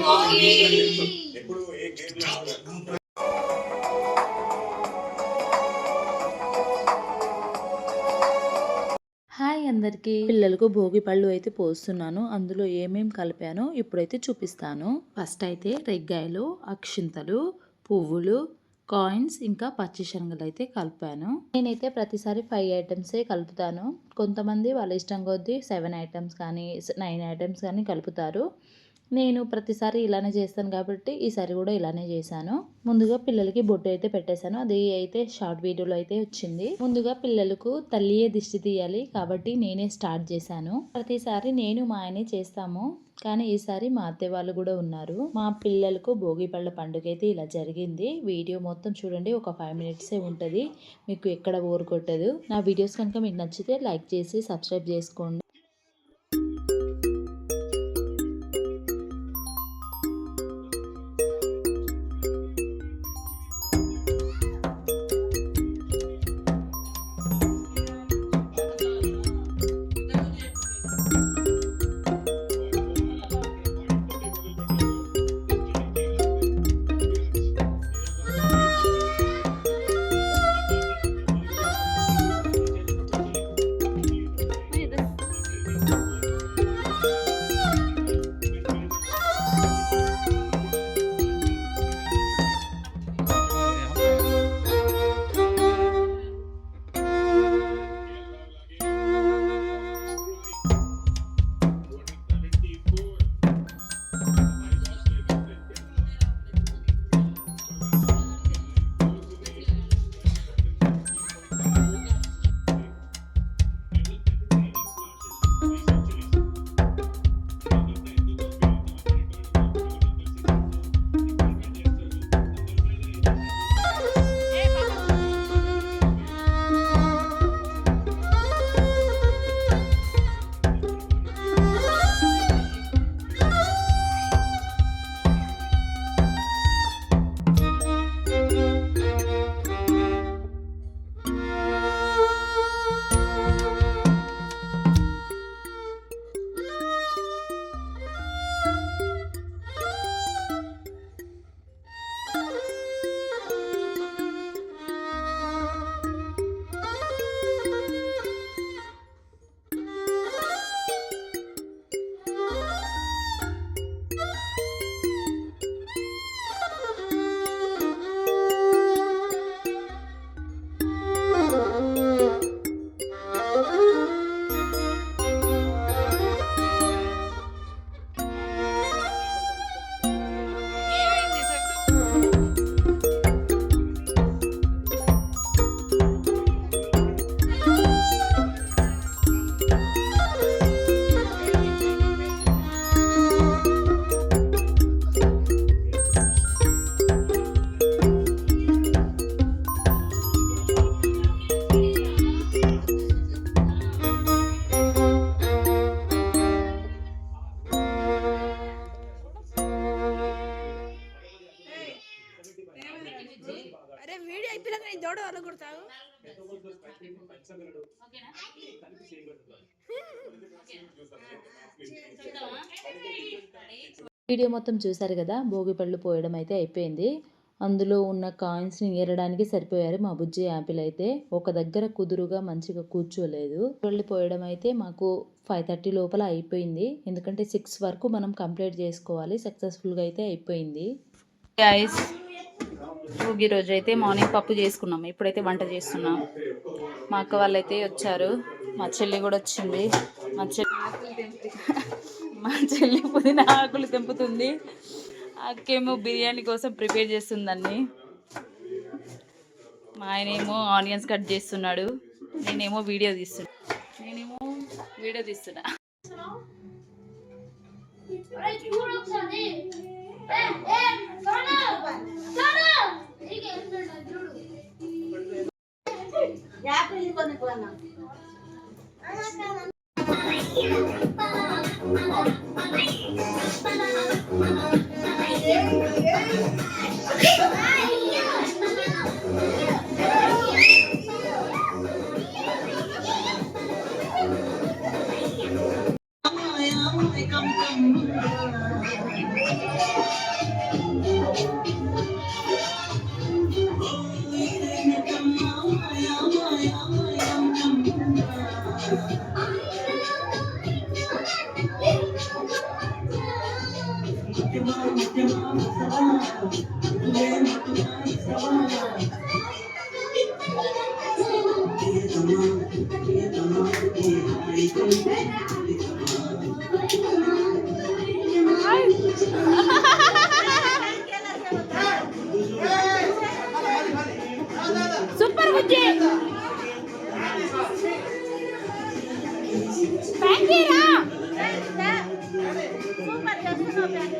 Hi అందరికీ, పిల్లలకు భోగి పళ్ళు అయితే పోస్తున్నాను. అందులో ఏమేం కలిపానో ఇప్పుడైతే చూపిస్తాను. ఫస్ట్ అయితే రెగ్గాయలు, అక్షింతలు, పువ్వులు, కాయిన్స్, ఇంకా పచ్చి శనగలు అయితే కలిపాను. నేనైతే ప్రతిసారి 5 ఐటమ్సే కలుపుతాను. కొంతమంది వాళ్ళ ఇష్టం కొద్దీ 7 ఐటమ్స్ కానీ 9 ఐటమ్స్ కానీ కలుపుతారు. నేను ప్రతిసారి ఇలానే చేస్తాను కాబట్టి ఈసారి కూడా ఇలానే చేశాను. ముందుగా పిల్లలకి బొట్టు అయితే పెట్టేశాను. అది అయితే షార్ట్ వీడియోలో అయితే వచ్చింది. ముందుగా పిల్లలకు తల్లియే దిష్టి తీయాలి కాబట్టి నేనే స్టార్ట్ చేశాను. ప్రతిసారి నేను మా ఆయనే చేస్తాము, కానీ ఈసారి మా అత్తయ్య వాళ్ళు కూడా ఉన్నారు. మా పిల్లలకు భోగి పళ్ళ పండుగ అయితే ఇలా జరిగింది. వీడియో మొత్తం చూడండి, ఒక 5 మినిట్సే ఉంటుంది, మీకు ఎక్కడ బోర్ కొట్టదు. నా వీడియోస్ కనుక మీకు నచ్చితే లైక్ చేసి సబ్స్క్రైబ్ చేసుకోండి. అరే వీడియో అయిపోయాక నేను దోడ వల్ల కొడతావు. వీడియో మొత్తం చూసారు కదా, భోగి పళ్ళు పోయడం అయితే అయిపోయింది. అందులో ఉన్న కాయిన్స్ని ఏరడానికి సరిపోయారు మా బుజ్జి యాపిల్ అయితే. ఒక దగ్గర కుదురుగా మంచిగా కూర్చోలేదు. పళ్ళు పోయడం అయితే మాకు 5:30 లోపల అయిపోయింది, ఎందుకంటే 6 వరకు మనం కంప్లీట్ చేసుకోవాలి. సక్సెస్ఫుల్గా అయితే అయిపోయింది. గైస్, భోగి రోజు అయితే మార్నింగ్ పప్పు చేసుకున్నాం, ఇప్పుడైతే వంట చేస్తున్నాం. మా అక్క వాళ్ళైతే వచ్చారు, మా చెల్లి కూడా వచ్చింది. మా చెల్లి పుదీనా ఆకులు తెంపుతుంది, అక్కేమో బిర్యానీ కోసం ప్రిపేర్ చేస్తుందండి. మా ఆయనేమో ఆనియన్స్ కట్ చేస్తున్నాడు, నేనేమో వీడియో తీస్తున్నా. సూపర్ బుజ్జి ప్యాంటీరా సూపర్ చేస్తున్నావు